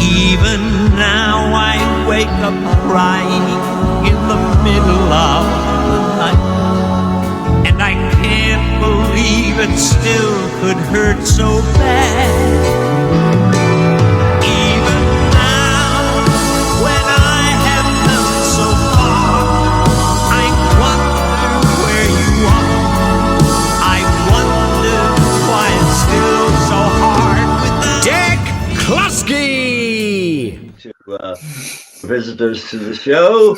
Even now I wake up crying in the middle of the night, and I can't believe it still could hurt so bad. Even now, when I have come so far, I wonder where you are. I wonder why it's still so hard with the Dick Klusky. To visitors to the show,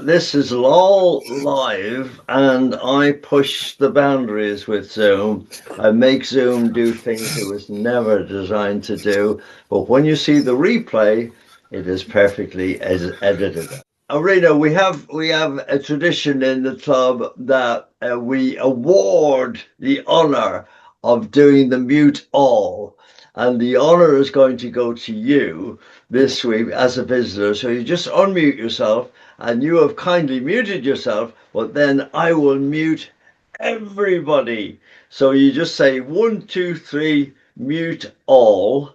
this is all live, and I push the boundaries with Zoom. I make Zoom do things it was never designed to do, but when you see the replay, it is perfectly edited. Rena, we have a tradition in the club that we award the honor of doing the mute all, and the honor is going to go to you this week as a visitor. So you just unmute yourself, and you have kindly muted yourself, but then I will mute everybody. So you just say 1, 2, 3, mute all.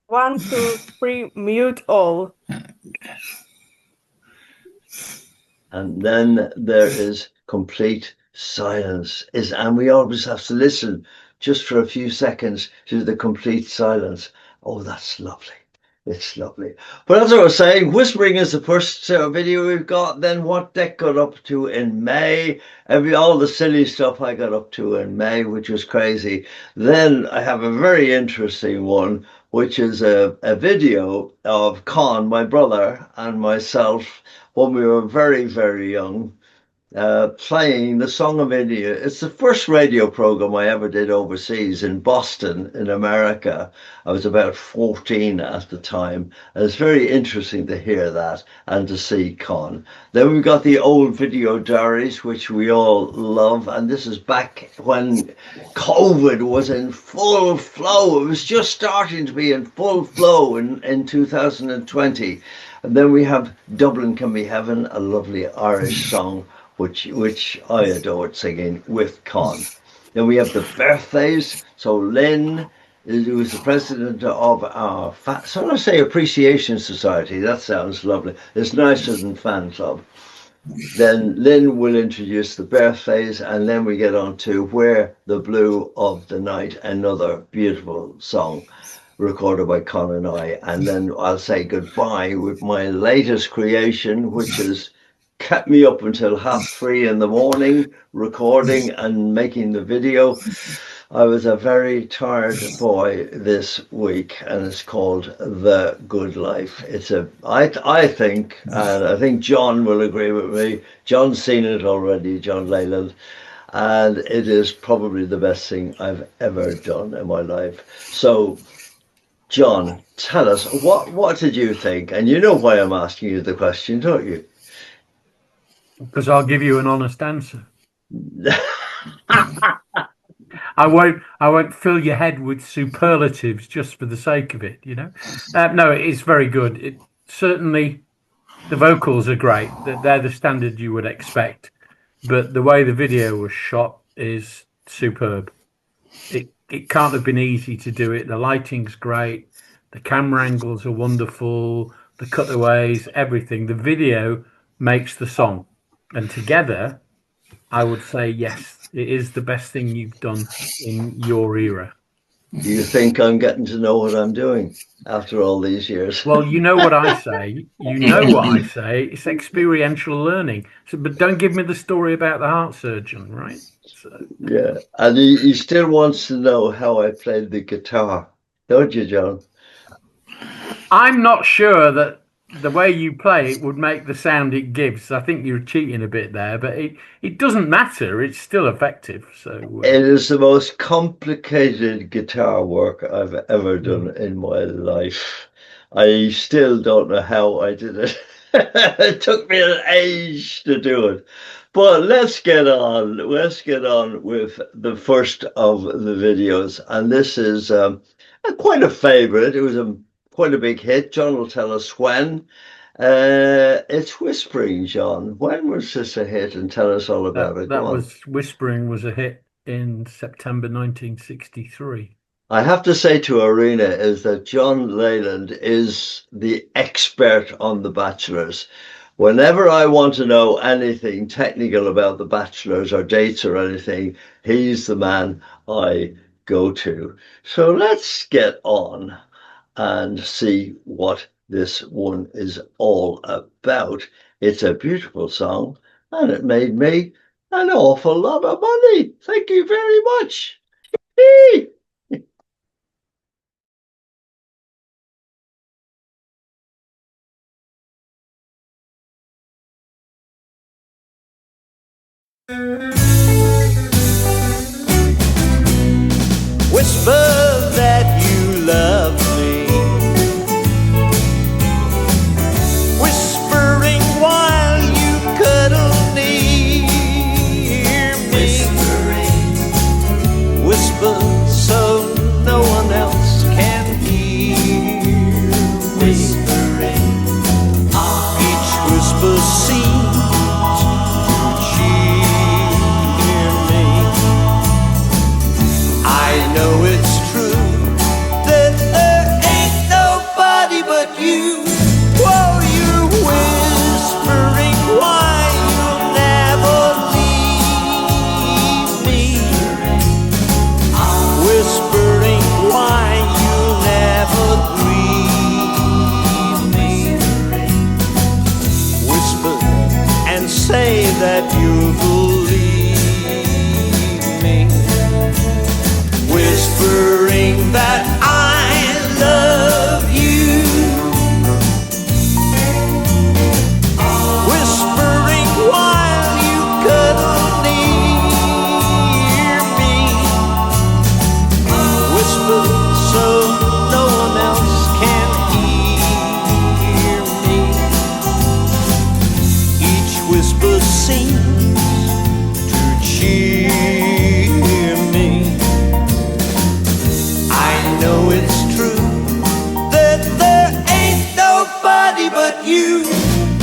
1, 2, 3, mute all. And then there is complete silence. And we always have to listen just for a few seconds to the complete silence. Oh, that's lovely. It's lovely. But as I was saying, whispering is the first video we've got. Then what Dick got up to in May, all the silly stuff I got up to in May, which was crazy. Then I have a very interesting one, which is a video of Con, my brother, and myself when we were very, very young, playing the Song of India. It's the first radio program I ever did overseas in Boston, in America. I was about 14 at the time. And it's very interesting to hear that and to see Con. Then we've got the old video diaries, which we all love. And this is back when COVID was in full flow. It was just starting to be in full flow in 2020. And then we have Dublin Can Be Heaven, a lovely Irish song, which I adored singing with Con. Then we have the birthdays. So Lynn, who is the president of our, so I say Appreciation Society. That sounds lovely. It's nicer than fan club. Then Lynn will introduce the birthdays, and then we get on to Where the Blue of the Night, another beautiful song recorded by Con and I. And then I'll say goodbye with my latest creation, which has kept me up until 3:30 in the morning recording and making the video. I was a very tired boy this week, and it's called The Good Life. It's I think, and I think John will agree with me, John's seen it already, John Leyland, and it is probably the best thing I've ever done in my life. So John, tell us, what did you think? And you know why I'm asking you the question, don't you? Because I'll give you an honest answer. I won't fill your head with superlatives just for the sake of it, you know. No, it is very good. Certainly, the vocals are great. They're the standard you would expect. But the way the video was shot is superb. It can't have been easy to do it. The lighting's great. The camera angles are wonderful. The cutaways, everything. The video makes the song. And together, I would say, yes, it is the best thing you've done in your era. Do you think I'm getting to know what I'm doing after all these years? Well, you know what I say. You know what I say. It's experiential learning. So, but don't give me the story about the heart surgeon, right? So. Yeah, and he still wants to know how I played the guitar, don't you, John? I'm not sure that the way you play it would make the sound it gives. I think you're cheating a bit there, but it doesn't matter. It's still effective. So it is the most complicated guitar work I've ever done in my life. I still don't know how I did it. It took me an age to do it. But let's get on. Let's get on with the first of the videos. And this is quite a favorite. It was quite a big hit. John will tell us when. It's Whispering, John. When was this a hit? And tell us all about it. Whispering was a hit in September 1963. I have to say to Arena is that John Leyland is the expert on The Bachelors. Whenever I want to know anything technical about The Bachelors or dates or anything, he's the man I go to. So let's get on and see what this one is all about. It's a beautiful song and it made me an awful lot of money. Thank you very much. Whee! Whisper that you love me, whispering while you cuddle near me. Whisper so no one else can hear me. Each whisper seems to cheer me. I know it's true that there ain't nobody but you. Whoa, you're whispering why you'll never leave me. Whispering why you'll never grieve me. Whisper and say that you'll believe me. Whispering that I love you. Whispering while you cuddle near me. Whisper so no one else can hear me. Each whisper seems to cheer me. I know it's true that there ain't nobody but you.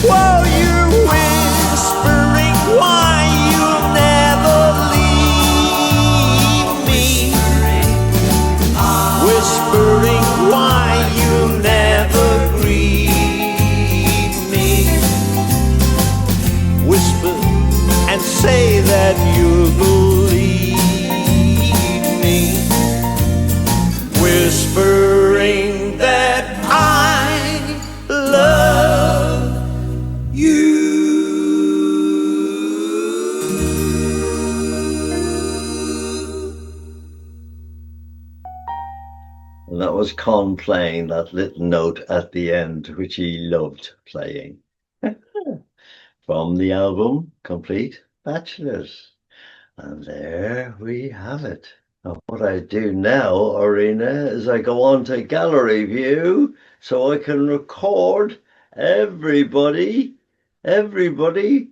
Whoa, you're whispering why you'll never leave me. Whispering why you'll never grieve me. Whisper and say that you'll believe me. Whispering that I love you. And that was Con playing that little note at the end, which he loved playing. From the album Complete Bachelors. And there we have it. Now, what I do now, Arena, is I go on to gallery view so I can record everybody applauding.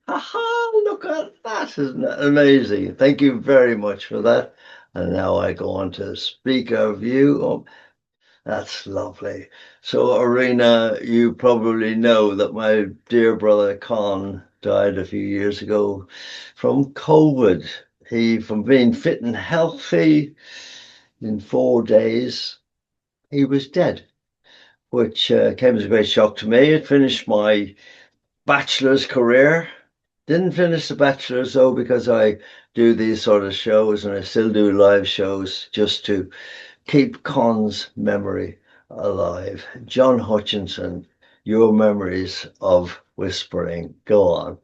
Ha! Look at that. Isn't that amazing? Thank you very much for that. And now I go on to speaker view. Oh, that's lovely. So, Arena, you probably know that my dear brother Con died a few years ago from COVID. From being fit and healthy, in 4 days, he was dead, which came as a great shock to me. It finished my bachelor's career. Didn't finish the bachelor's, though, because I do these sort of shows and I still do live shows just to keep Con's memory alive. John Hutchinson, your memories of whispering. Go on.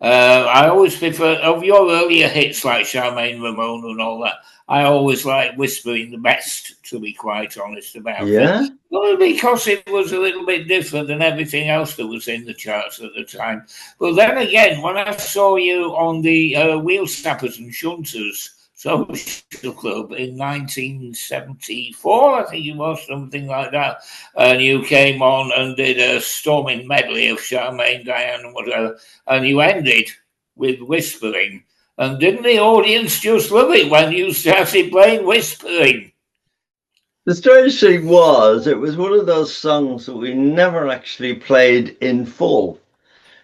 I always prefer, of your earlier hits like Charmaine Ramona and all that, I always like Whispering the best, to be quite honest about it. Well, because it was a little bit different than everything else that was in the charts at the time. But then again, when I saw you on the Wheel Snappers and Shunters Social Club in 1974, I think it was, something like that, and you came on and did a storming medley of Charmaine, Diane and whatever, and you ended with Whispering. And didn't the audience just love it when you started playing Whispering? The strange thing was, it was one of those songs that we never actually played in full,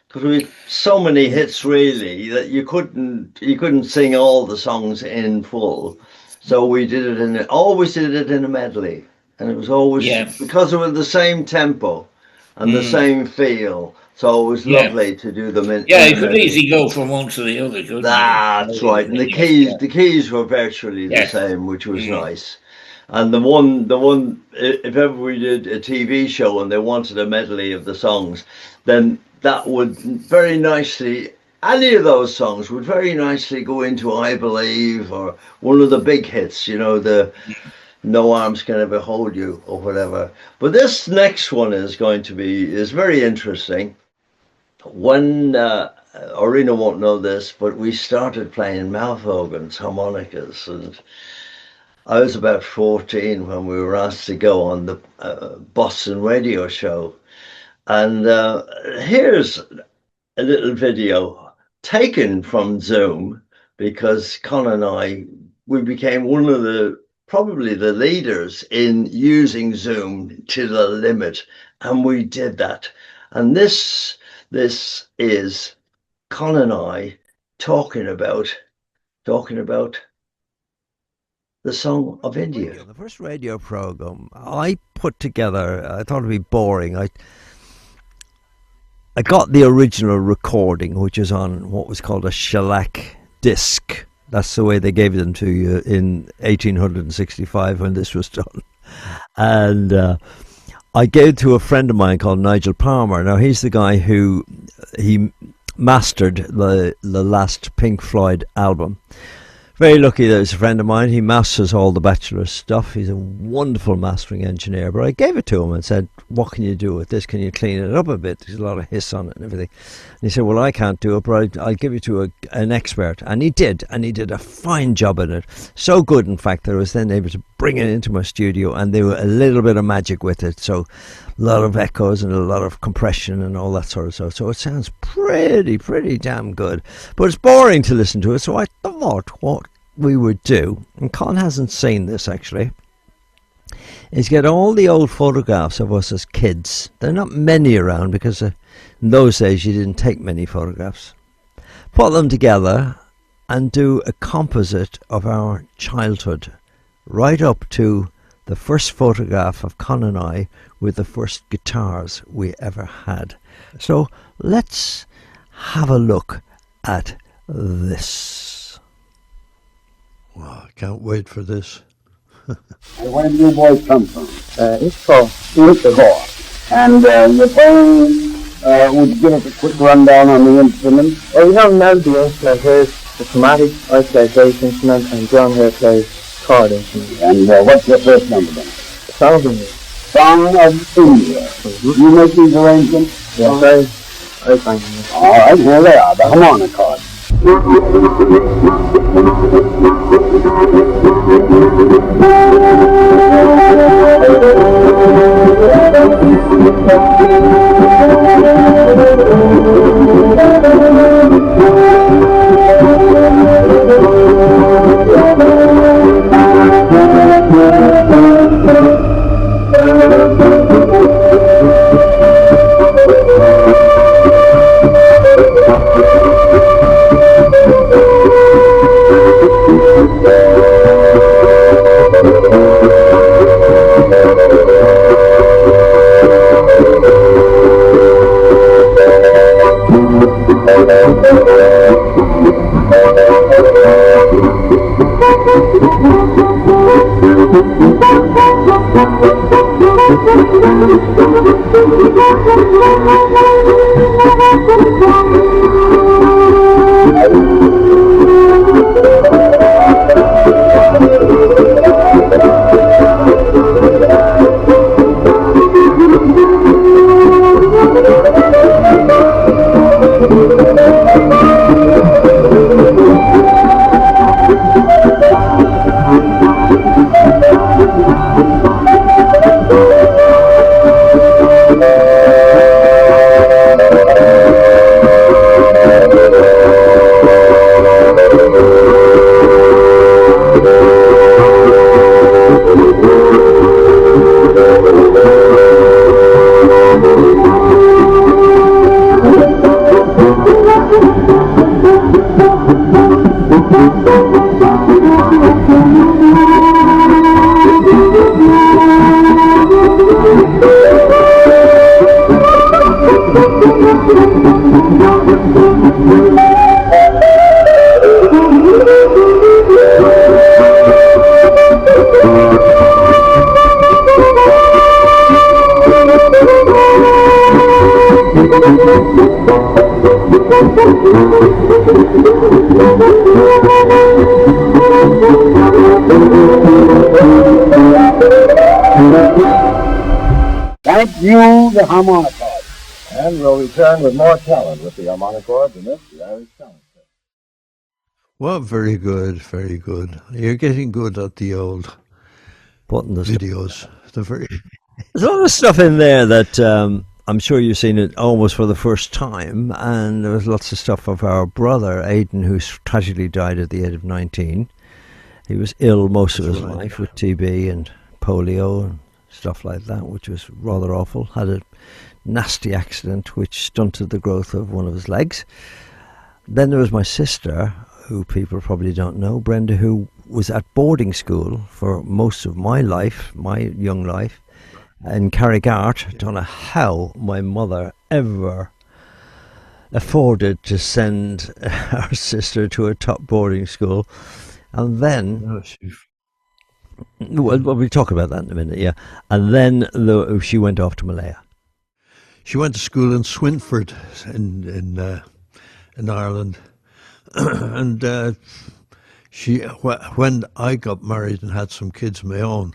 because we had so many hits really that you couldn't sing all the songs in full. So we always did it in a medley, and it was always because it was the same tempo and the same feel. So it was lovely to do them in. Yeah, you could easily go from one to the other, couldn't That's right, and the keys were virtually the same, which was nice. And the one, if ever we did a TV show and they wanted a medley of the songs, then that would very nicely. Any of those songs would very nicely go into I Believe or one of the big hits, the No Arms Can Ever Hold You or whatever. But this next one is very interesting. When Arena won't know this, but we started playing mouth organs, harmonicas, and I was about 14 when we were asked to go on the Boston radio show. And here's a little video taken from Zoom, because Con and we became one of probably the leaders in using Zoom to the limit, and we did that. And this is Con and I talking about the Song of India. The first radio program I put together, I thought it'd be boring. I got the original recording, which is on what was called a shellac disc. That's the way they gave them to you in 1865 when this was done. And I gave it to a friend of mine called Nigel Palmer. Now, he's the guy who mastered the last Pink Floyd album. Very lucky that he's a friend of mine. He masters all the Bachelors stuff. He's a wonderful mastering engineer. But I gave it to him and said, what can you do with this? Can you clean it up a bit? There's a lot of hiss on it and everything. And he said, well, I can't do it, but I'll give it to an expert. And he did. And he did a fine job in it. So good, in fact, that I was then able to bring it into my studio and do a little bit of magic with it. So a lot of echoes and a lot of compression and all that sort of stuff. So it sounds pretty damn good. But it's boring to listen to it. So I thought what we would do, and Con hasn't seen this actually, is get all the old photographs of us as kids. There are not many around because in those days you didn't take many photographs. Put them together and do a composite of our childhood, right up to the first photograph of Con and I with the first guitars we ever had. So let's have a look at this. Wow, I can't wait for this. Where do you boys come from? It's And your boys would give us a quick rundown on the instruments. Well, we have now the instrument here is the chromatic, I play bass instrument, and John here plays chord instrument. And what's your first number then? Song of India. Song of India. You make these arrangements? Yes, I find them. All right, here they are, the harmonic chord. Thank you, the harmonicard. And we'll return with more talent with the harmonicard in this Diaries talent. Well, very good, very good. You're getting good at the old Putting the videos. There's a lot of stuff in there that I'm sure you've seen it almost for the first time, and there was lots of stuff of our brother Aidan, who tragically died at the age of 19. He was ill most of his life with TB and polio and stuff like that, which was rather awful. Had a nasty accident which stunted the growth of one of his legs. Then there was my sister, who people probably don't know, Brenda, who was at boarding school for most of my life, my young life, in Carrigart. I don't know how my mother ever afforded to send our sister to a top boarding school. And then, well, we'll talk about that in a minute, yeah. And then she went off to Malaya. She went to school in Swinford in Ireland. And when I got married and had some kids of my own,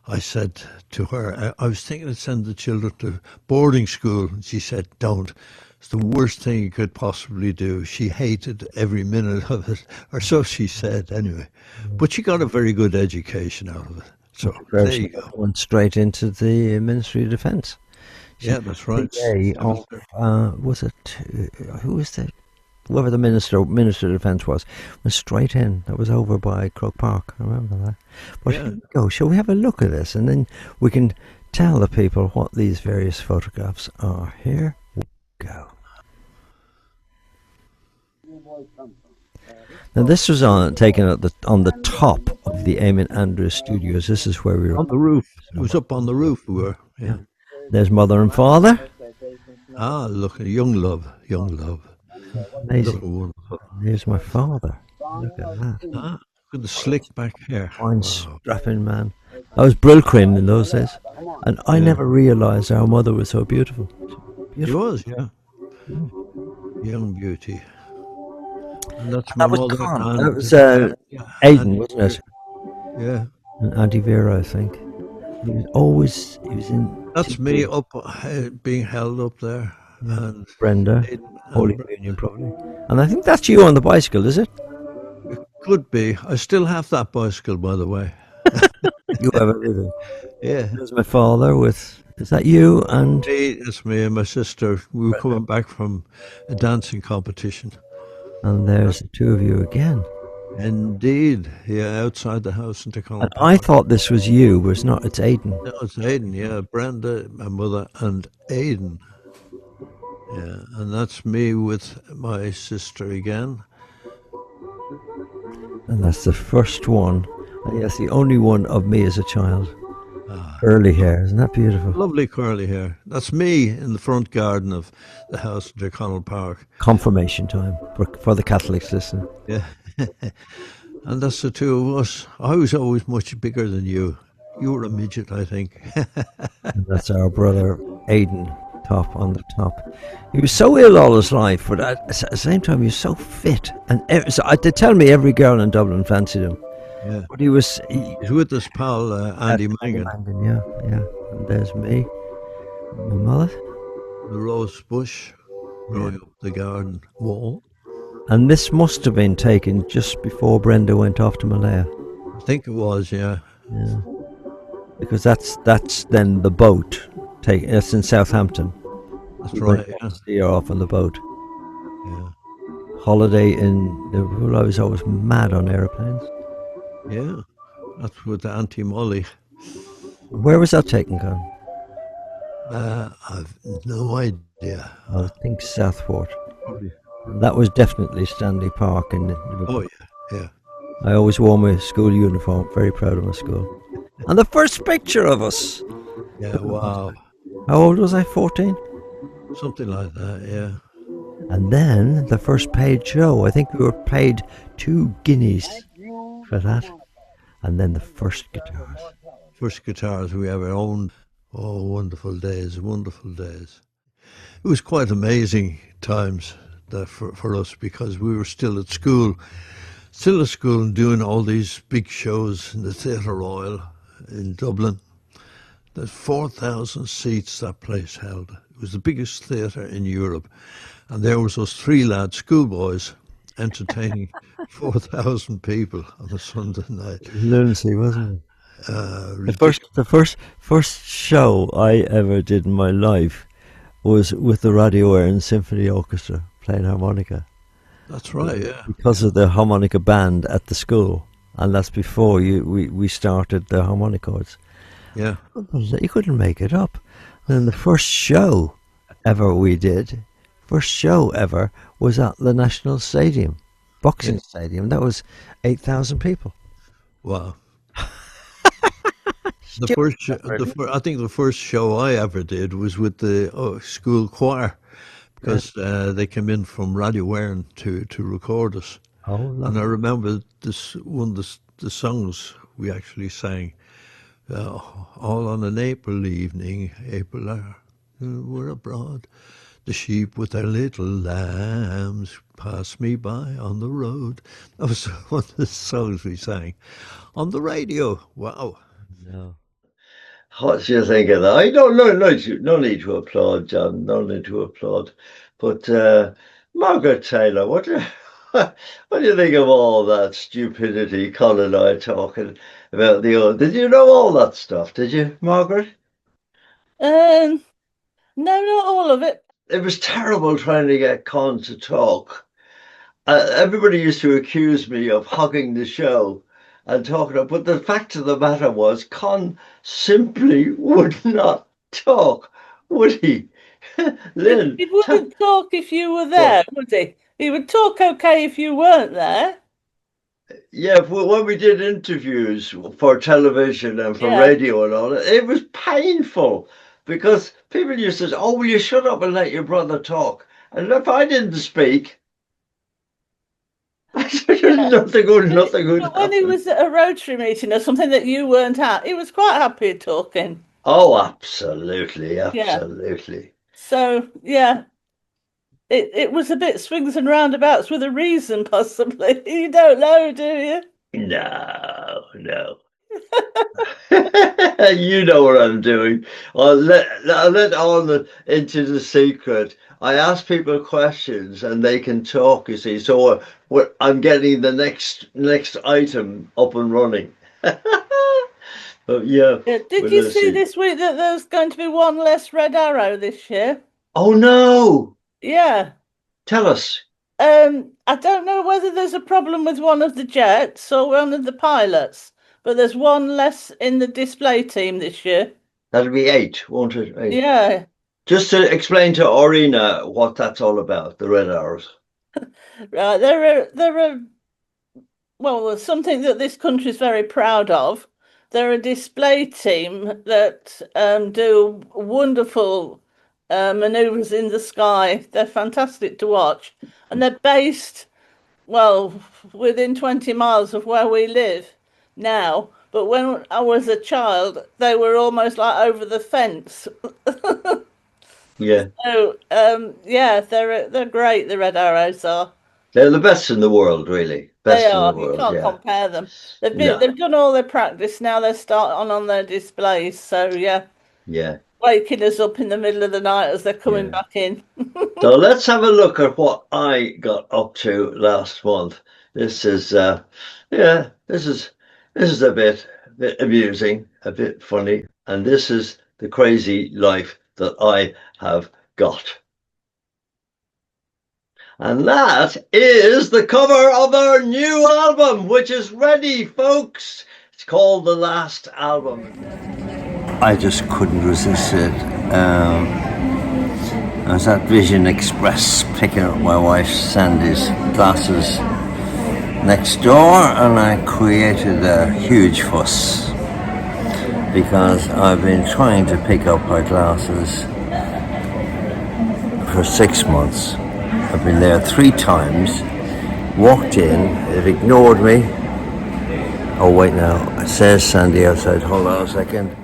I said to her, I was thinking of sending the children to boarding school. And she said, don't. It's the worst thing you could possibly do. She hated every minute of it, or so she said anyway. But she got a very good education out of it. So there you go. Went straight into the Ministry of Defence. Yeah, that's right. Was it, who was the, whoever the Minister of Defence was, went straight in. That was over by Croke Park. I remember that. But here we go. Shall we have a look at this, and then we can tell the people what these various photographs are. Here we go. Now this was taken on the top of the Eamon Andrews Studios. This is where we were on the roof. It was up on the roof. We were. Yeah. There's mother and father. Ah, look, young love. Amazing. Here's my father. Look at that. Ah, look at the slick back hair. Fine strapping man. I was Brilcrin in those days, and I never realised our mother was so beautiful. She was, yeah. Young beauty. And that's my mother. That was Aidan, wasn't it? Yeah. And Auntie Vera, I think. He was in. That's me up, being held up there. And Brenda, Holy Communion probably. And I think that's you on the bicycle, is it? It could be. I still have that bicycle, by the way. You have it with it? Yeah. There's my father with, is that you? And it's me and my sister. We were coming back from a dancing competition. And there's the two of you again. Indeed, yeah, outside the house in Tacoma. And I thought this was you, but it's not, it's Aidan. No, it's Aidan, yeah. Brenda, my mother, and Aidan. Yeah, and that's me with my sister again. And that's the first one. And that's the only one of me as a child. Curly hair, isn't that beautiful? Lovely curly hair. That's me in the front garden of the house at O'Connell Park. Confirmation time for the Catholics listening. Yeah. And that's the two of us. I was always much bigger than you. You were a midget, I think. And that's our brother Aidan, top on the top. He was so ill all his life, but at the same time he was so fit. And so they tell me every girl in Dublin fancied him. Yeah. But he was with his pal Andy Mangan. Yeah. And there's me, my mother. The rose bush growing up the garden wall. And this must have been taken just before Brenda went off to Malaya. I think it was, yeah. Yeah. Because that's then the boat. That's in Southampton. That's right, yeah. You're off on the boat. Yeah. Holiday in Liverpool. I was always mad on aeroplanes. Yeah. That's with Auntie Molly. Where was that taken, Con? I've no idea. I think Southport. Probably. That was definitely Stanley Park in Liverpool. Oh, yeah. I always wore my school uniform. Very proud of my school. And the first picture of us. Yeah, wow. How old was I? 14? Something like that, yeah. And then the first paid show. I think we were paid 2 guineas for that. And then the first guitars. First guitars we ever owned. Oh, wonderful days, wonderful days. It was quite amazing times for us, because we were still at school and doing all these big shows in the Theatre Royal in Dublin. There's 4,000 seats that place held. It was the biggest theatre in Europe. And there was us three lads, schoolboys, entertaining 4,000 people on a Sunday night. Lunacy, wasn't it? The first show I ever did in my life was with the Radio Éireann Symphony Orchestra playing harmonica. That's right, yeah. Because of the harmonica band at the school, and that's before we started the harmonichords. Yeah. You couldn't make it up. And then the first show ever was at the National Stadium, boxing stadium. That was 8,000 people. Wow. I think the first show I ever did was with the school choir, because they came in from Radio Éireann to record us. Oh, and I remember one of the songs we actually sang, all on an April evening, we're abroad. The sheep with their little lambs pass me by on the road. That was one of the songs we sang on the radio. Wow. No. What do you think of that? I don't know. No need to applaud, John. No need to applaud. But Margaret Taylor, what do you think of all that stupidity Colin and I talking about the old? Did you know all that stuff? Did you, Margaret? No, not all of it. It was terrible trying to get Con to talk. Everybody used to accuse me of hogging the show and talking, but the fact of the matter was Con simply would not talk, would he? Lynn, he wouldn't talk if you were there, would he? He would talk okay if you weren't there. Yeah, when we did interviews for television and for radio and all, it was painful, because people used to say, "Oh, will you shut up and let your brother talk?" And if I didn't speak, nothing good. But when he was at a Rotary meeting or something that you weren't at, he was quite happy talking. Oh, absolutely. Yeah. So, yeah, it was a bit swings and roundabouts with a reason, possibly. You don't know, do you? No. You know what I'm doing. I'll let on into the secret. I ask people questions and they can talk, you see. So I'm getting the next item up and running. But yeah. Did you see this week that there's going to be one less Red Arrow this year? Oh no! Yeah. Tell us. I don't know whether there's a problem with one of the jets or one of the pilots, but there's one less in the display team this year. That'll be 8, won't it? 8. Yeah. Just to explain to Orina what that's all about, the Red Arrows. Right, they're something that this country is very proud of. They're a display team that do wonderful manoeuvres in the sky. They're fantastic to watch, and they're based, within 20 miles of where we live now. But when I was a child, they were almost like over the fence. Yeah. So, they're great. The Red Arrows are. They're the best in the world, really. Best they are. In the world, you can't compare them. They've done all their practice. Now they're starting on their displays. So yeah, waking us up in the middle of the night as they're coming back in. So let's have a look at what I got up to last month. This is a bit amusing, a bit funny, and this is the crazy life that I have got. And that is the cover of our new album, which is ready, folks. It's called The Last Album. I just couldn't resist it. I was at Vision Express picking up my wife Sandy's glasses next door, and I created a huge fuss because I've been trying to pick up her glasses for 6 months. I've been there 3 times, walked in, it ignored me. Oh wait now, it says Sandy outside, hold on a second.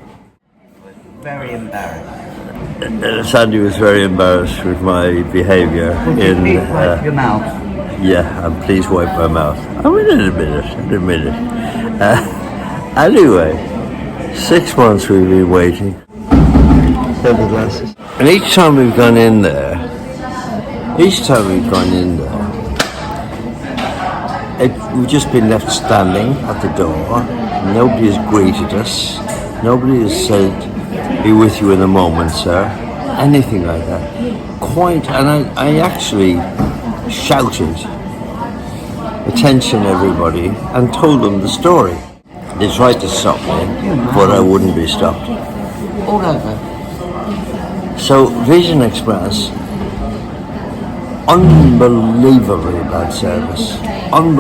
Very embarrassed. Sandy was very embarrassed with my behaviour. Please wipe your mouth. Yeah, and please wipe my mouth. I mean, in a minute. Anyway, 6 months we've been waiting. Have the glasses. And each time we've gone in there, we've just been left standing at the door. Nobody has greeted us. Nobody has said, "Be with you in a moment, sir." Anything like that. Quite, and I actually shouted, "Attention, everybody," and told them the story. They tried to stop me, but I wouldn't be stopped. All over. So, Vision Express, unbelievably bad service. And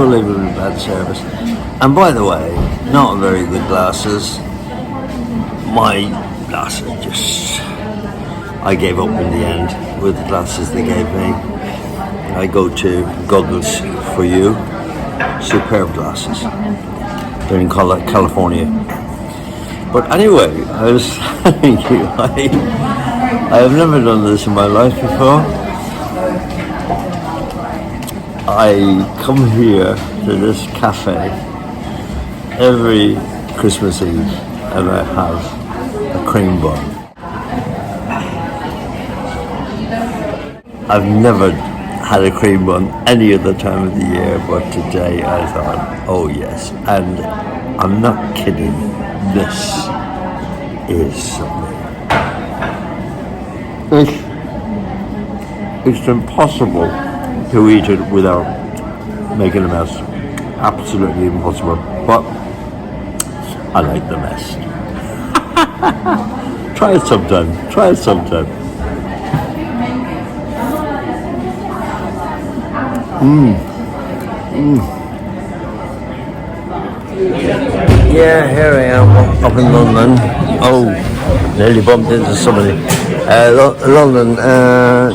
by the way, not very good glasses. My glasses I gave up in the end with the glasses they gave me. I go to Goggles for You, superb glasses. They're in California. But anyway, I was telling you, I have never done this in my life before. I come here to this cafe every Christmas Eve and I have a cream bun. I've never had a cream bun any other time of the year, but today I thought, oh yes, and I'm not kidding, this is something. It's impossible to eat it without making a mess. Absolutely impossible. But I like the mess. Try it sometime. Yeah, here I am up in London. Oh, nearly bumped into somebody. London,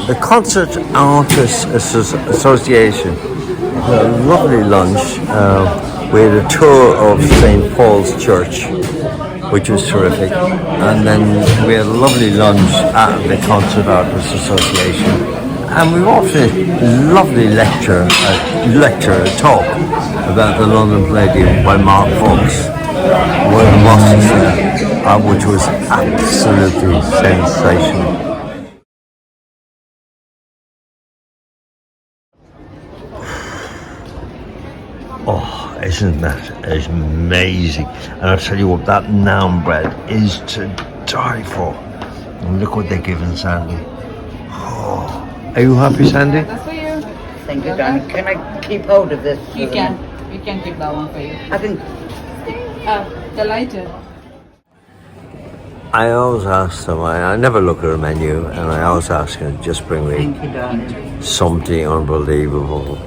the Concert Artists Association. A lovely lunch. We had a tour of St. Paul's Church, which was terrific. And then we had a lovely lunch at the Concert Artists Association. And we watched a lovely talk about the London Palladium by Mark Fox, one of the bosses there, which was absolutely sensational. Oh, isn't that amazing? And I'll tell you what, that naan bread is to die for. And look what they're giving Sandy. Oh, are you happy, Sandy? That's for you. Thank you, darling. Can I keep hold of this? You can. We can keep that one for you. I think the lighter. I always ask them, I never look at a menu, and I always ask them, just bring me Thank you, darling. something unbelievable.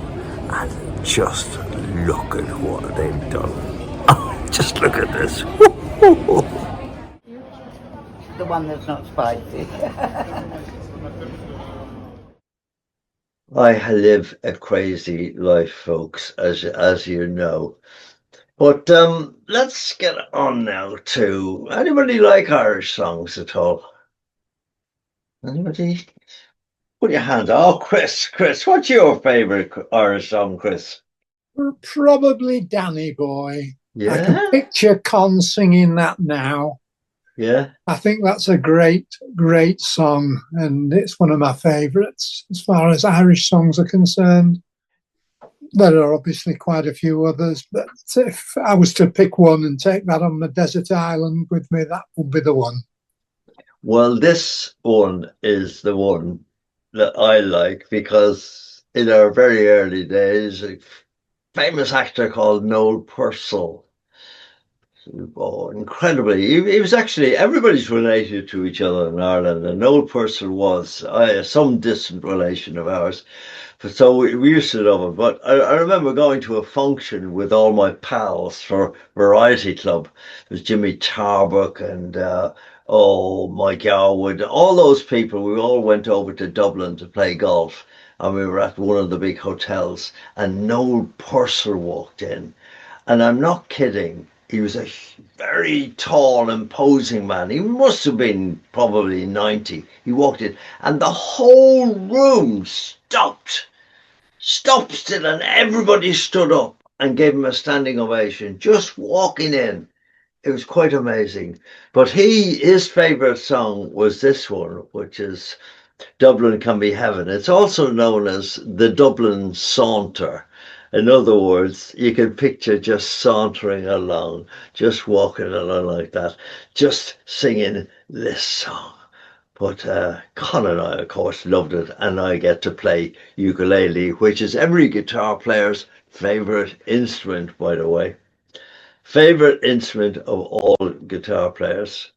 And just look at what they've done. Just look at this. The one that's not spicy. I live a crazy life, folks, as you know. But let's get on now to, anybody like Irish songs at all? Anybody? Put your hand. Oh, Chris, what's your favourite Irish song, Chris? Probably Danny Boy. Yeah. I can picture Con singing that now. Yeah. I think that's a great song, and it's one of my favourites as far as Irish songs are concerned. There are obviously quite a few others, but if I was to pick one and take that on the desert island with me, that would be the one. Well, this one is the one that I like because in our very early days, a famous actor called Noel Purcell. Oh, incredibly. He was actually, everybody's related to each other in Ireland, and Noel Purcell was some distant relation of ours. So we used to love him. But I remember going to a function with all my pals for Variety Club. It was Jimmy Tarbuck and Mike Yarwood, all those people. We all went over to Dublin to play golf, and we were at one of the big hotels, and Noel Purcell walked in. And I'm not kidding. He was a very tall, imposing man. He must have been probably 90. He walked in, and the whole room stopped still, and everybody stood up and gave him a standing ovation, just walking in. It was quite amazing. But his favourite song was this one, which is Dublin Can Be Heaven. It's also known as the Dublin Saunter. In other words, you can picture just sauntering along, just walking along like that, just singing this song. But Con and I, of course, loved it, and I get to play ukulele, which is every guitar player's favourite instrument, by the way. Favourite instrument of all guitar players.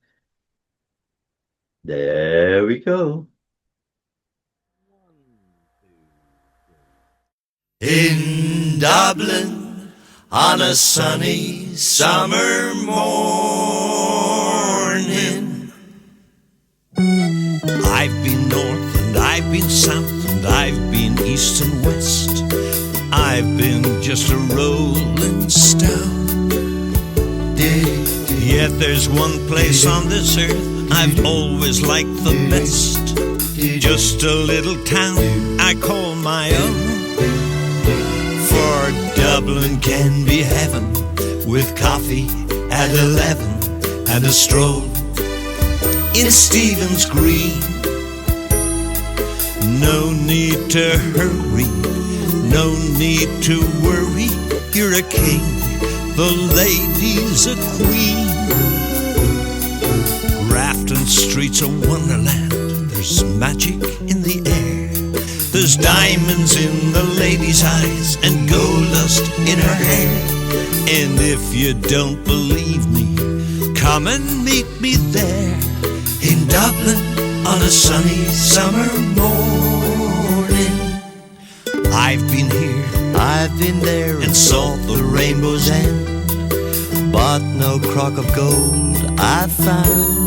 There we go. In Dublin on a sunny summer morning, I've been north and I've been south and I've been east and west. I've been just a rolling stone. Yet there's one place on this earth I've always liked the best. Just a little town I call my own. For Dublin can be heaven with coffee at 11 and a stroll in Stephen's Green. No need to hurry, no need to worry. You're a king, the lady's a queen. Grafton Street's a wonderland. There's magic in the air. There's diamonds in the lady's eyes and gold dust in her hair. And if you don't believe me, come and meet me there in Dublin on a sunny summer morning. I've been here, I've been there, and saw the rainbow's end, but no crock of gold I found.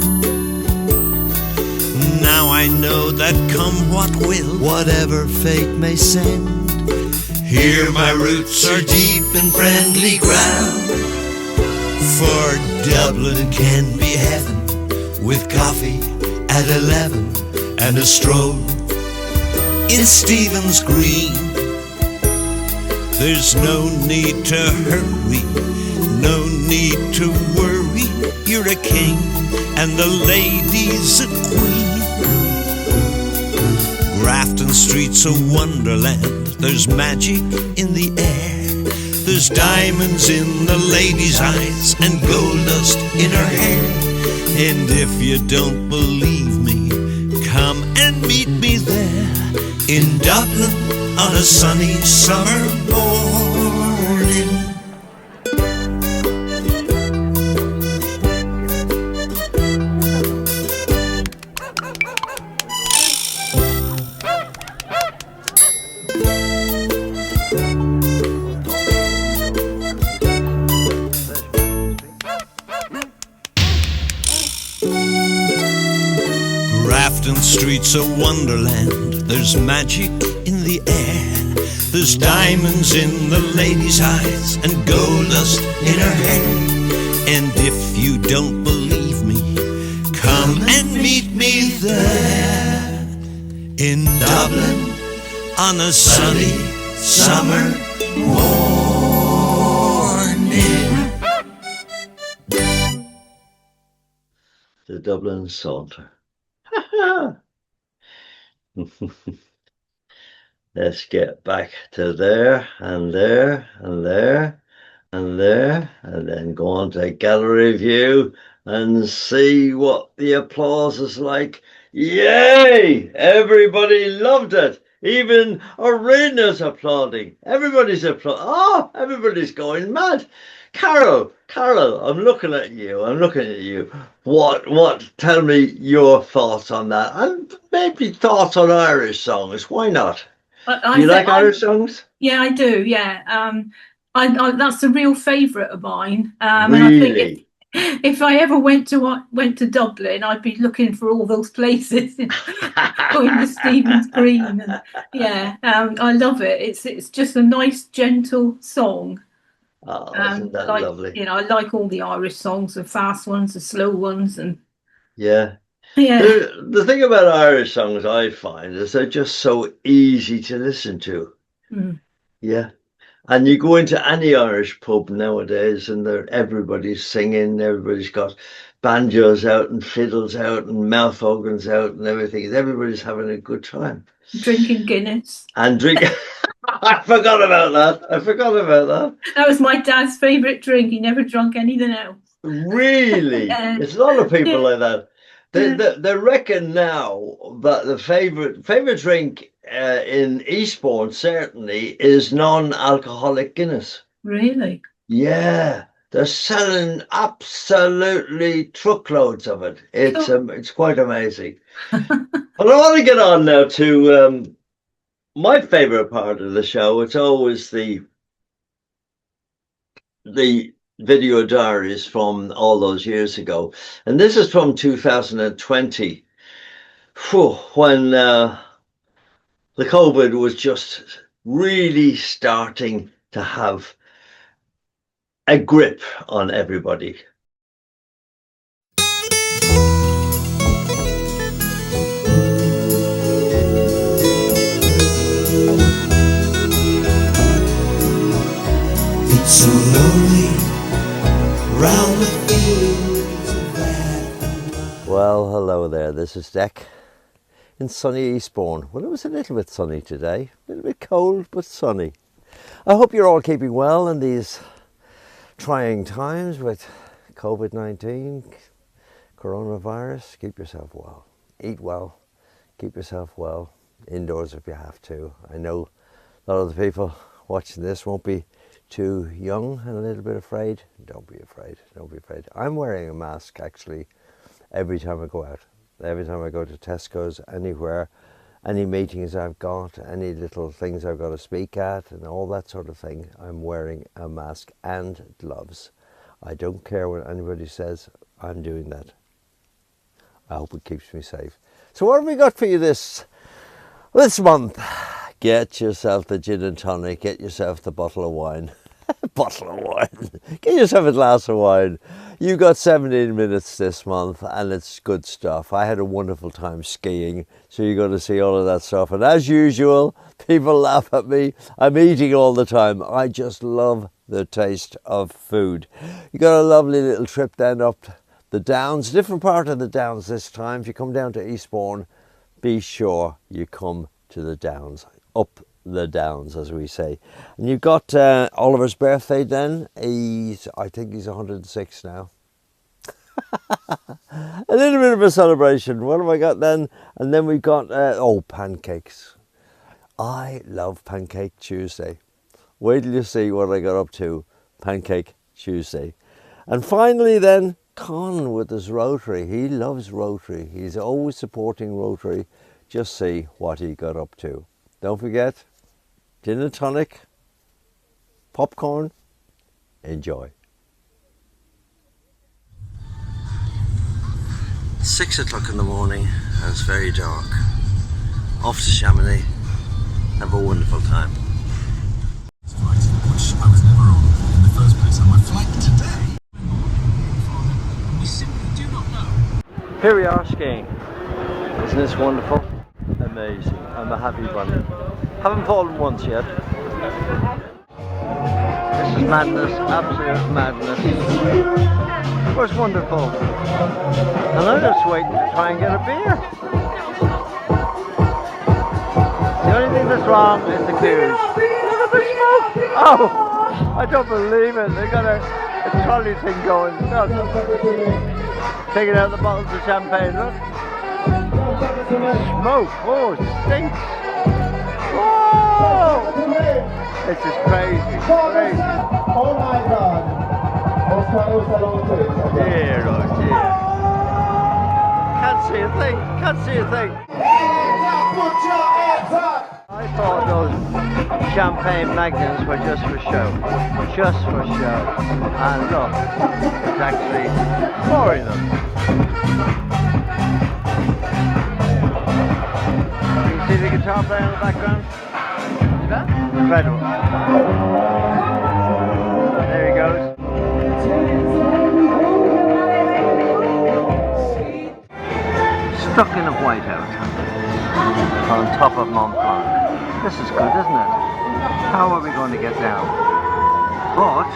Now I know that come what will, whatever fate may send, here my roots are deep in friendly ground. For Dublin can be heaven with coffee at 11 and a stroll in Stephen's Green. There's no need to hurry, no need to worry. You're a king and the lady's a queen. Grafton Street's a wonderland. There's magic in the air. There's diamonds in the lady's eyes and gold dust in her hair. And if you don't believe me, come and meet me there in Dublin on a sunny summer morning. Grafton Street's a wonderland. There's magic in the air. There's diamonds in the lady's eyes and gold dust in her hair. And if you don't believe me, come and meet me there in Dublin on a sunny summer morning. The Dublin Saunter. Let's get back to there and there and there and there, and then go on to gallery view and see what the applause is like. Yay! Everybody loved it. Even Arena's applauding. Everybody's applauding. Oh, everybody's going mad. Carol, I'm looking at you. What? Tell me your thoughts on that, and maybe thoughts on Irish songs. Why not? Do you like Irish songs? Yeah, I do. Yeah, I that's a real favourite of mine. Really? And I think if I ever went to Dublin, I'd be looking for all those places, going to Stephen's Green. And, yeah, I love it. It's just a nice, gentle song. Oh, isn't that like, lovely? you know, I like all the Irish songs, the fast ones, the slow ones, and Yeah. yeah. The thing about Irish songs I find is they're just so easy to listen to. Mm. Yeah. And you go into any Irish pub nowadays and everybody's singing, everybody's got banjos out and fiddles out and mouth organs out and everything. Everybody's having a good time. Drinking Guinness. And drink. I forgot about that. That was my dad's favourite drink. He never drunk anything else. Really? It's a lot of people like that. They reckon now that the favorite drink in Eastbourne certainly is non-alcoholic Guinness. Really? Yeah, they're selling absolutely truckloads of it. It's quite amazing. But I want to get on now to my favorite part of the show. It's always the video diaries from all those years ago. And this is from 2020, when the COVID was just really starting to have a grip on everybody. It's so lonely round the fields of that. Well, hello there. This is Deck in sunny Eastbourne. Well, it was a little bit sunny today. A little bit cold, but sunny. I hope you're all keeping well in these trying times with COVID-19, coronavirus. Keep yourself well. Eat well. Keep yourself well. Indoors if you have to. I know a lot of the people watching this won't be too young and a little bit afraid. Don't be afraid. Don't be afraid. I'm wearing a mask actually every time I go out. Every time I go to Tesco's, anywhere, any meetings I've got, any little things I've got to speak at and all that sort of thing, I'm wearing a mask and gloves. I don't care what anybody says, I'm doing that. I hope it keeps me safe. So what have we got for you this month? Get yourself the gin and tonic, get yourself the bottle of wine. Bottle of wine. Get yourself a glass of wine. You got 17 minutes this month and it's good stuff. I had a wonderful time skiing, so you're going to see all of that stuff. And as usual, people laugh at me. I'm eating all the time. I just love the taste of food. You got a lovely little trip then up the Downs, different part of the Downs this time. If you come down to Eastbourne, be sure you come to the Downs, up the Downs, as we say. And you've got Oliver's birthday then. I think he's 106 now. A little bit of a celebration. What have I got then? And then we've got, pancakes. I love Pancake Tuesday. Wait till you see what I got up to. Pancake Tuesday. And finally then, Con with his Rotary. He loves Rotary. He's always supporting Rotary. Just see what he got up to. Don't forget, gin and tonic, popcorn, enjoy. 6 o'clock in the morning, and it's very dark. Off to Chamonix, have a wonderful time. Which I was never on in the first place, and my flight today. We simply do not know. Here we are skiing. Isn't this wonderful? Amazing. I'm a happy bunny. Haven't fallen once yet. This is madness, absolute madness. It was wonderful. And I'm just waiting to try and get a beer. The only thing that's wrong is the queues. Look at the smoke! Oh! I don't believe it. They got a trolley thing going. Look. Taking out the bottles of champagne, look. Smoke! Oh, it stinks! Whoa! This is crazy. Crazy. Oh my God. Dear, oh dear. Can't see a thing. Can't see a thing. I thought those champagne magnets were just for show. Just for show. And look, it's actually pouring them. Can you see the guitar player in the background? See that? Incredible. There stuck in a whiteout on top of Mont Blanc. This is good, isn't it? How are we going to get down? But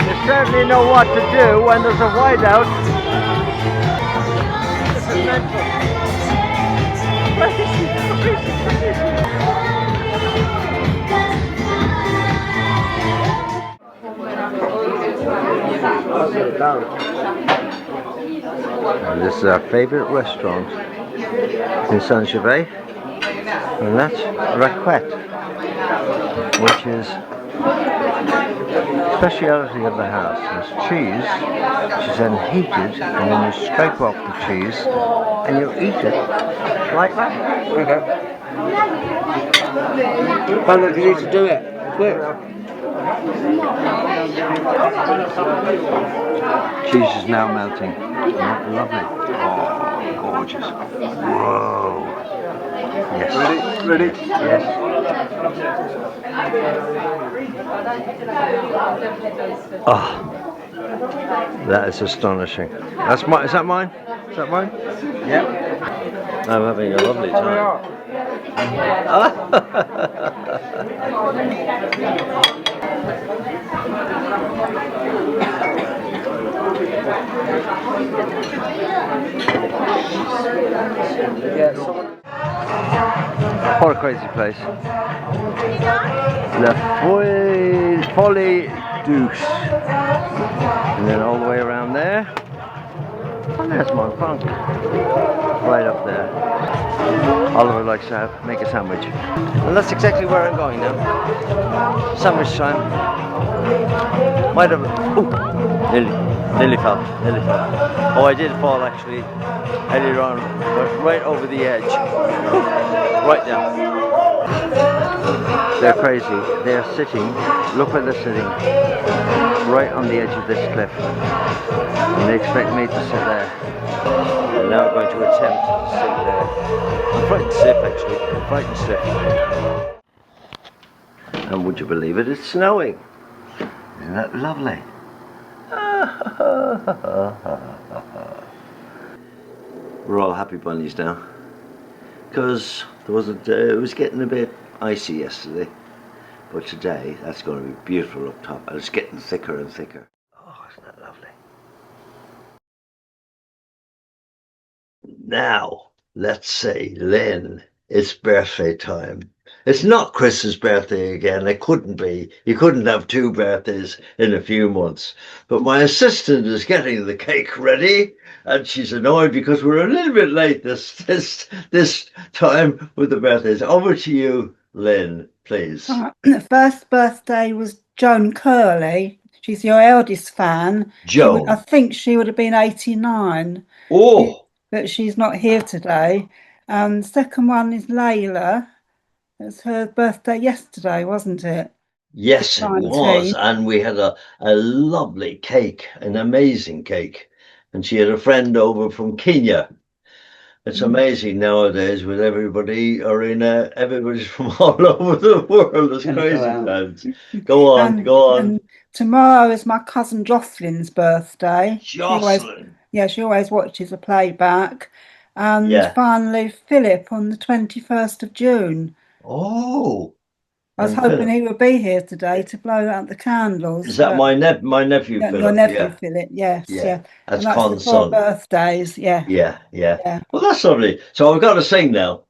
you certainly know what to do when there's a whiteout. This is mental. And this is our favourite restaurant in Saint-Gervais, and that's Raquette, which is speciality of the house. It's cheese, which is then heated, and then you scrape off the cheese and you eat it like that. Okay. How long do you need to do it? Quick. Cheese is now melting. Isn't that lovely? Oh, gorgeous. Whoa. Yes. Ready? Yes. Oh, that is astonishing. That's mine. Is that mine? Is that mine? Yep. I'm having a lovely time. What a crazy place. La Folie Douce. And then all the way around there. And there's Mont Blanc. Right up there. Oliver likes to make a sandwich. And that's exactly where I'm going now. Sandwich time. Might have... Nearly fell. Oh, I did fall actually earlier on, but right over the edge. Right down. They're crazy. They're sitting, look where they're sitting, right on the edge of this cliff. And they expect me to sit there. And now I'm going to attempt to sit there. I'm frightened stiff actually. I'm frightened stiff. And would you believe it? It's snowing. Isn't that lovely? We're all happy bunnies now. Because there wasn't, it was getting a bit icy yesterday. But today, that's going to be beautiful up top. And it's getting thicker and thicker. Oh, isn't that lovely? Now, let's say, Lynn, it's birthday time. It's not Chris's birthday again. It couldn't be. You couldn't have two birthdays in a few months. But my assistant is getting the cake ready, and she's annoyed because we're a little bit late this time with the birthdays. Over to you, Lynn, please. The first birthday was Joan Curley. She's your eldest fan. Joan. I think she would have been 89. Oh. But she's not here today. The second one is Layla. It's her birthday yesterday, wasn't it? Yes, it was. And we had a lovely cake, an amazing cake. And she had a friend over from Kenya. It's amazing nowadays with everybody, Arena, everybody's from all over the world. It's crazy times. Go on. And tomorrow is my cousin Jocelyn's birthday. Jocelyn. She always watches a playback. And finally, Philip on the 21st of June. Oh. I was hoping he would be here today to blow out the candles. Is that my nephew, Philip? Your nephew, Philip, yes. Yeah. That's the 4 birthdays, Yeah. Well, that's lovely. So I've got to sing now.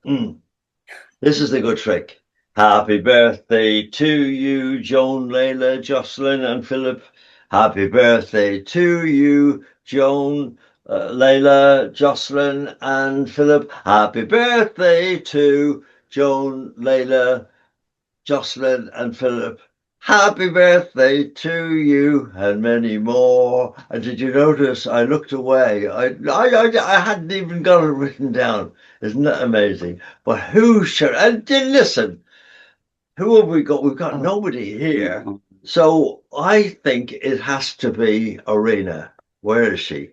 This is the good trick. Happy birthday to you, Joan, Layla, Jocelyn and Philip. Happy birthday to you, Joan, Layla, Jocelyn and Philip. Happy birthday to Joan, Layla, Jocelyn and Philip. Happy birthday to you and many more. And did you notice I looked away? I hadn't even got it written down. Isn't that amazing? But who should, and listen, who have we got? We've got nobody here. So I think it has to be Arena. Where is she?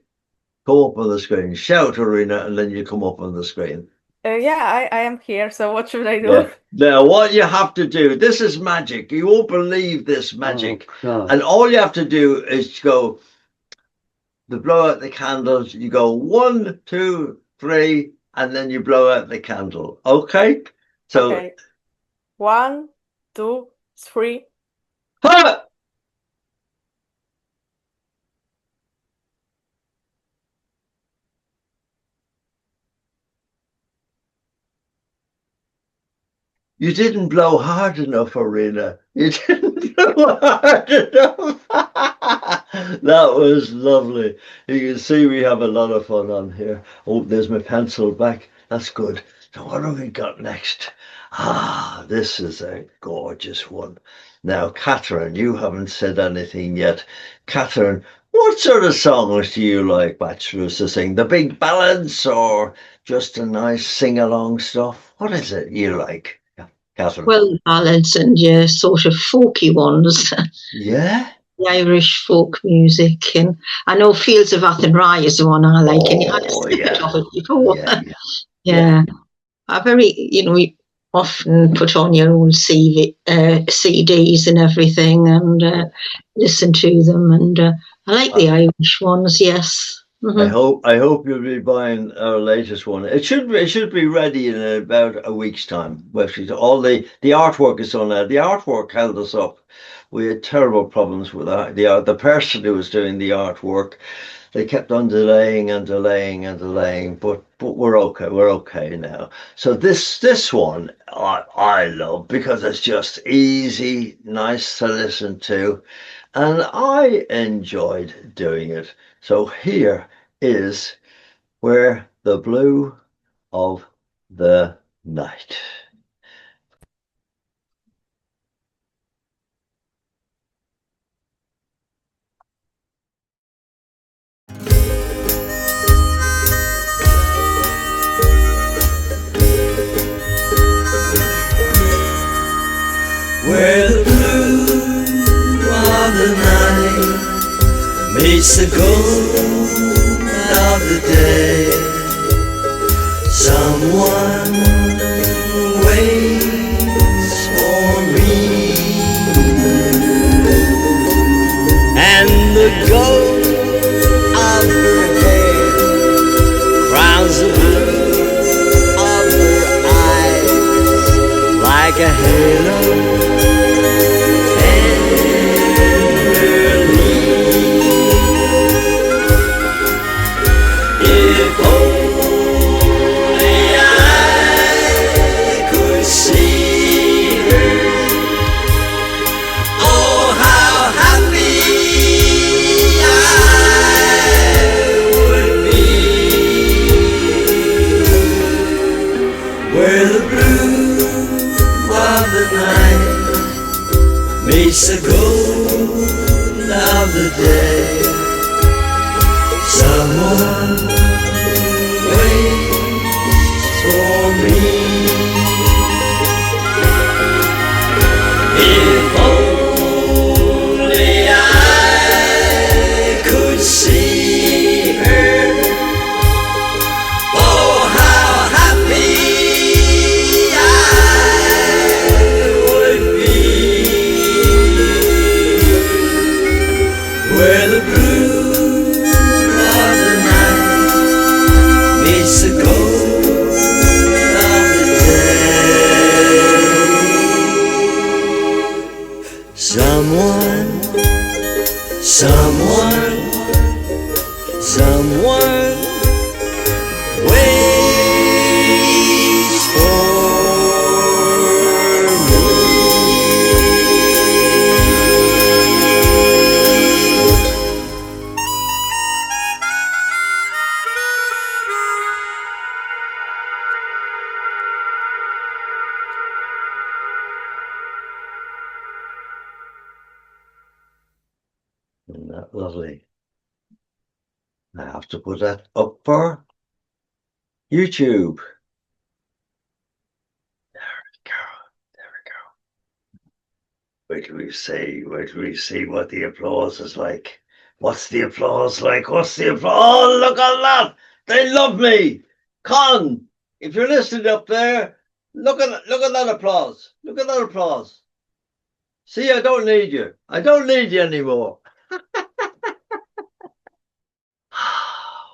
Come up on the screen. Shout, Arena, and then you come up on the screen. Yeah, I am here. So what should I do? Yeah. Now, what you have to do, this is magic. You won't believe this magic. And all you have to do is go, to blow out the candles, you go 1, 2, 3, and then you blow out the candle. Okay? So, Okay. 1, 2, 3. ha! You didn't blow hard enough, Arena. You didn't blow hard enough. That was lovely. You can see we have a lot of fun on here. Oh, there's my pencil back. That's good. So what have we got next? Ah, this is a gorgeous one. Now, Catherine, you haven't said anything yet. Catherine, what sort of songs do you like, Bachelors, to sing? The big ballads or just a nice sing-along stuff? What is it you like? Catherine. Well, ballads and your sort of folky ones. Yeah? The Irish folk music. And I know Fields of Athenry is the one I like. And you had a snippet of it before. Yeah. I very, we often put on your own CDs and everything and listen to them. And I like the Irish ones, yes. Mm-hmm. I hope you'll be buying our latest one. It should be ready in about a week's time. All the artwork is on there. The artwork held us up. We had terrible problems with that. The person who was doing the artwork, they kept on delaying and delaying and delaying. But we're okay. We're okay now. So this one I love because it's just easy, nice to listen to, and I enjoyed doing it. So here is Where the Blue of the Night. Where the blue of the night meets the gold of the day, someone waits for me, and the gold of her hair crowns the blue of her eyes like a halo. Meets the gold of the day, someone waits for me. If only I could see her, oh how happy I would be. Where the blue of the night meets the gold of the day. Someone waits for me. Isn't that lovely? I have to put that up for YouTube. There we go. Wait till we see what the applause is like. What's the applause like? What's the applause? Oh, look at that! They love me! Con, if you're listening up there, look at that applause. Look at that applause. See, I don't need you. I don't need you anymore.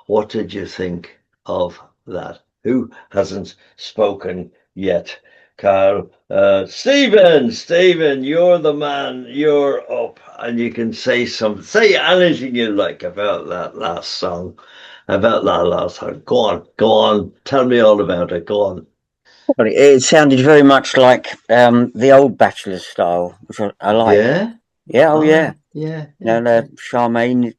What did you think of that? Who hasn't spoken yet? Carl, Stephen, you're the man. You're up, and you can say anything you like about that last song. Go on. Tell me all about it. Go on. Well, it sounded very much like the old Bachelors style, which I like. Yeah. Yeah. Oh, yeah. Yeah. You know, Charmaine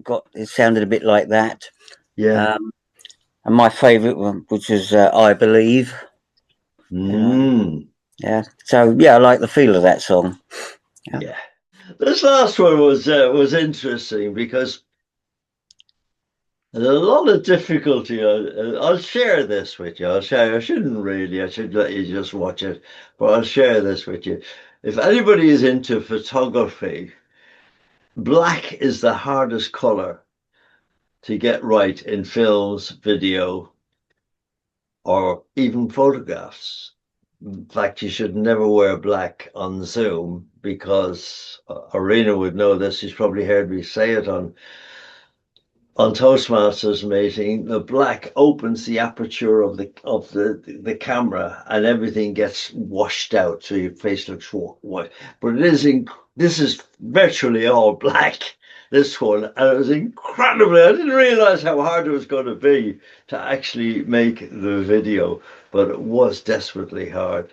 got it sounded a bit like that. Yeah. And my favourite one, which is I Believe. Yeah. So yeah, I like the feel of that song. Yeah. This last one was interesting because there's a lot of difficulty. I'll share this with you. I shouldn't really. I should let you just watch it, but I'll share this with you. If anybody is into photography, black is the hardest color to get right in films, video, or even photographs. In fact, you should never wear black on Zoom because Arena would know this. He's probably heard me say it on Toastmasters meeting. The black opens the aperture of the camera, and everything gets washed out, so your face looks white. But this is virtually all black. This one, and it was incredibly. I didn't realize how hard it was going to be to actually make the video, but it was desperately hard.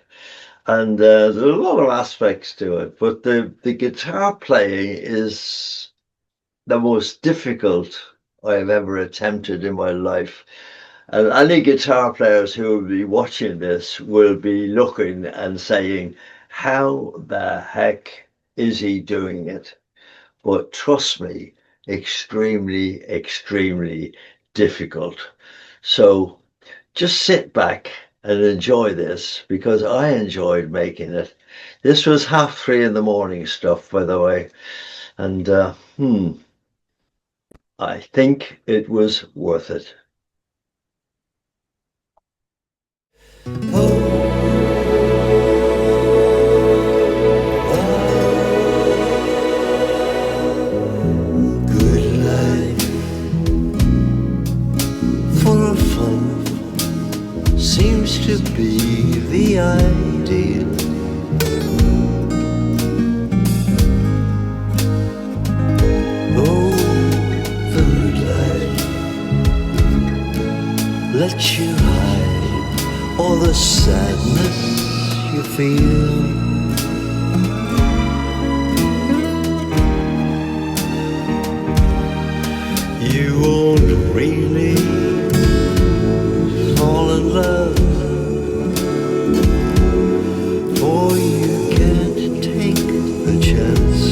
And there's a lot of aspects to it, but the guitar playing is the most difficult I've ever attempted in my life. And any guitar players who will be watching this will be looking and saying, how the heck is he doing it? But trust me, extremely, extremely difficult. So just sit back and enjoy this, because I enjoyed making it. This was 3:30 in the morning stuff, by the way. And I think it was worth it. Good life, full of fun, seems to be the ideal. Oh, the good life, let you hide all the sadness you feel. You won't really fall in love, for you can't take the chance.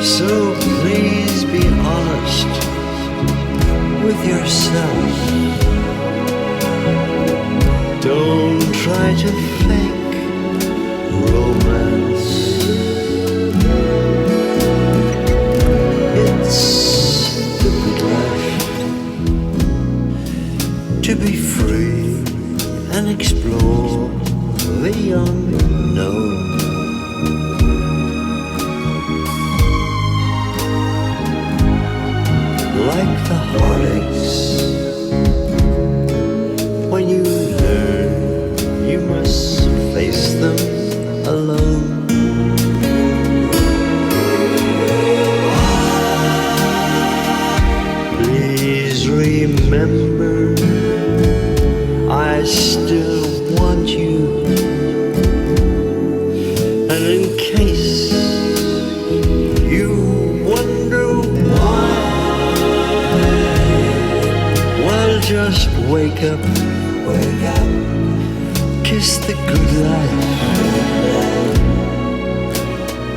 So please be honest with yourself. Don't try to fake romance. It's the good life to be free and explore the unknown. Like the heartaches, when you learn you must face them alone. Please remember, I still want you, and in case you wonder why, well, just wake up, kiss the good life,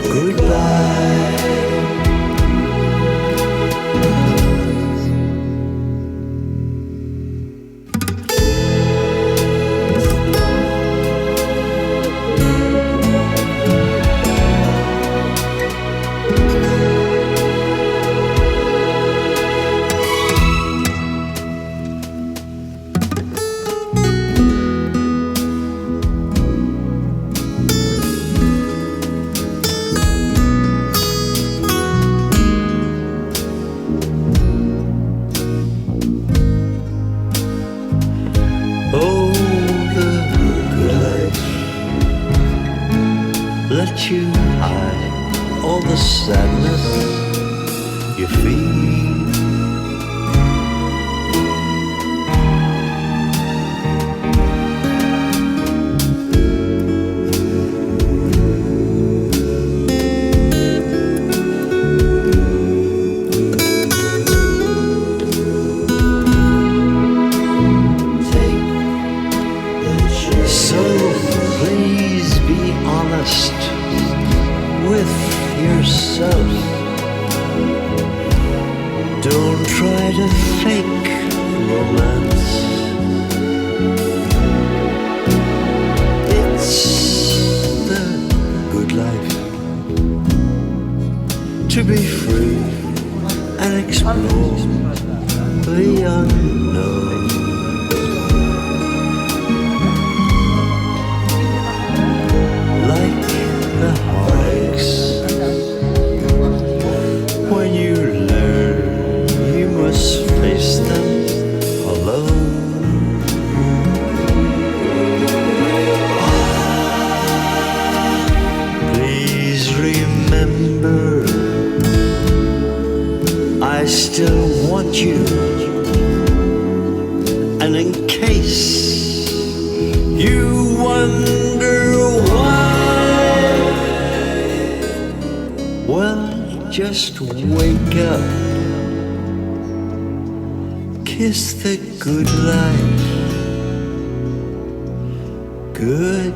goodbye. sadness you feel. So please be honest with yourself. Don't try to fake romance. It's the good life to be free and explore the unknown. Like the heartaches, when you learn you must face them alone. Please remember, I still want you, and in case you wonder why, well, just wake up, kiss the good life, good.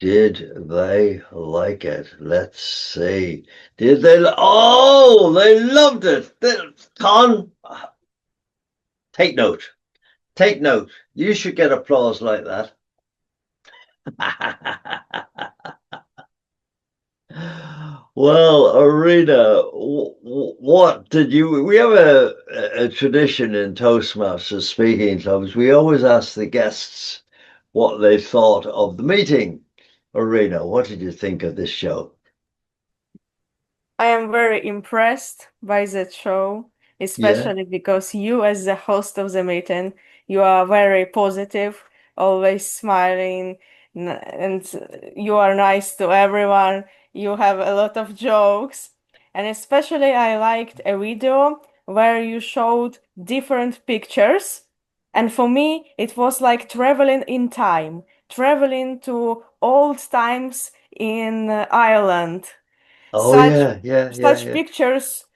Did they like it? Let's see. Did they? Oh, they loved it. Con, take note. Take note. You should get applause like that. Well, Arena, what did you? We have a tradition in Toastmasters speaking clubs. We always ask the guests what they thought of the meeting. Arena, what did you think of this show? I am very impressed by that show, especially because you, as the host of the meeting, you are very positive, always smiling, and you are nice to everyone. You have a lot of jokes, and especially I liked a video where you showed different pictures, and for me it was like traveling in time, traveling to old times in Ireland. Oh, Such pictures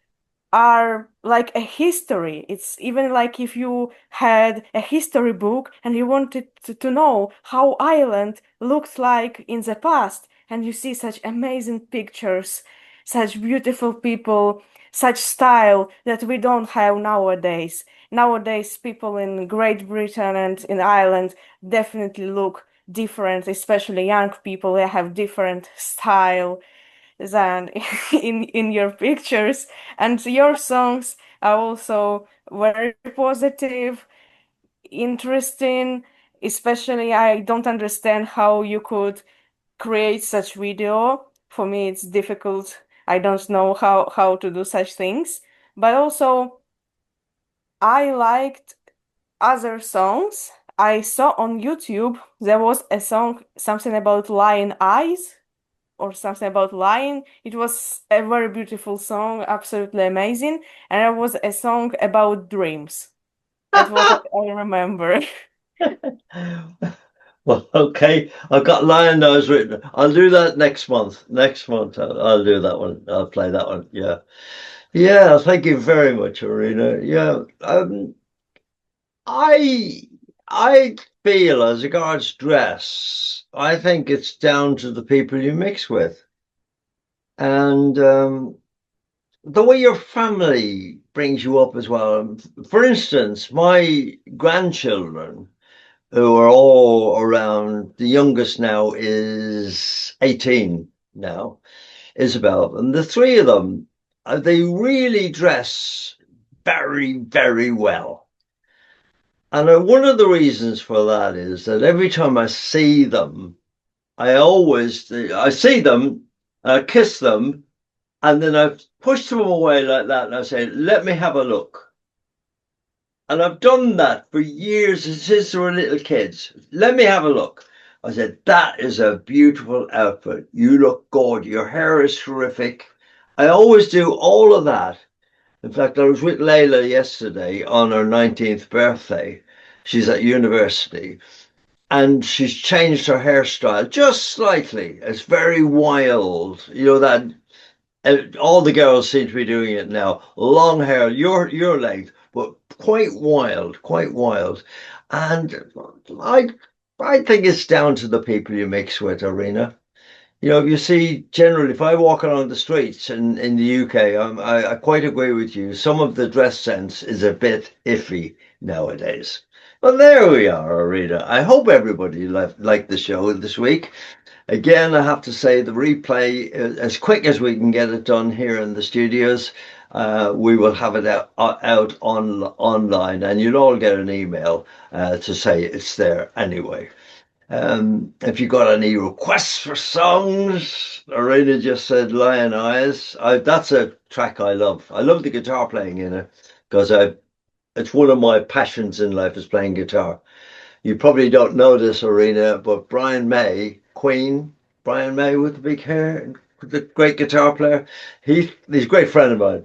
are like a history. It's even like if you had a history book and you wanted to know how Ireland looked like in the past, and you see such amazing pictures, such beautiful people, such style that we don't have nowadays. Nowadays, people in Great Britain and in Ireland definitely look different, especially young people. They have different style than in your pictures, and your songs are also very positive, interesting. Especially I don't understand how you could create such video. For me it's difficult. I don't know how to do such things, but also I liked other songs. I saw on YouTube there was a song, something about lion eyes or something about lying. It was a very beautiful song, absolutely amazing. And it was a song about dreams. That's what I remember. Well, okay. I've got Lion Nose written. I'll do that next month. Next month, I'll do that one. I'll play that one. Yeah. Yeah. Thank you very much, Arena. Yeah. I feel as regards dress, I think it's down to the people you mix with. And the way your family brings you up as well. For instance, my grandchildren, who are all around, the youngest now is 18 now, Isabel, and the three of them, they really dress very, very well. And one of the reasons for that is that every time I see them, I see them, I kiss them, and then I push them away like that, and I say, let me have a look. And I've done that for years since they were little kids. Let me have a look. I said, that is a beautiful outfit. You look good. Your hair is terrific. I always do all of that. In fact, I was with Layla yesterday on her 19th birthday. She's at university. And she's changed her hairstyle just slightly. It's very wild. You know, that all the girls seem to be doing it now. Long hair, your length, but quite wild, quite wild. And I think it's down to the people you mix with, Arena. You know, you see, generally, if I walk around the streets in the UK, I quite agree with you. Some of the dress sense is a bit iffy nowadays. But there we are, Arena. I hope everybody liked the show this week. Again, I have to say the replay, as quick as we can get it done here in the studios, we will have it out online, and you'll all get an email to say it's there anyway. If you got any requests for songs, Arena just said Lion Eyes. That's a track I love. I love the guitar playing in it because it's one of my passions in life is playing guitar. You probably don't know this, Arena, but Brian May, Queen, Brian May with the big hair, the great guitar player, he's a great friend of mine.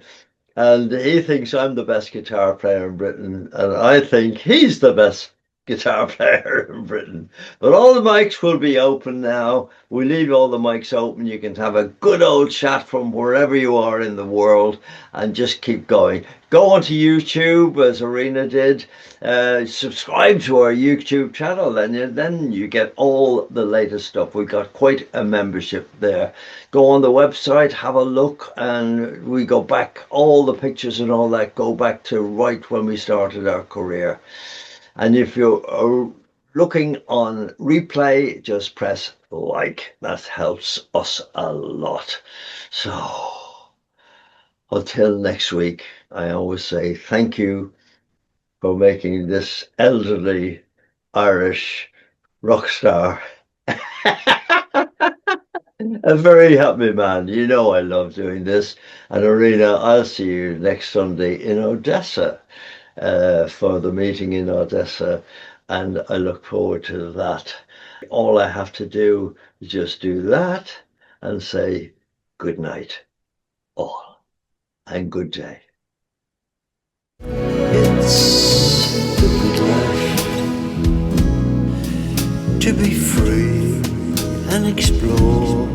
And he thinks I'm the best guitar player in Britain, and I think he's the best guitar player in Britain. But all the mics will be open now. We leave all the mics open. You can have a good old chat from wherever you are in the world and just keep going. Go onto YouTube as Arena did. Subscribe to our YouTube channel, and then you get all the latest stuff. We've got quite a membership there. Go on the website, have a look, and we go back, all the pictures and all that go back to right when we started our career. And if you're looking on replay, just press like. That helps us a lot. So until next week, I always say thank you for making this elderly Irish rock star a very happy man. You know I love doing this. And Arena, I'll see you next Sunday in Odessa for the meeting in Odessa, and I look forward to that. All I have to do is just do that and say good night all and good day. It's the good life to be free and explore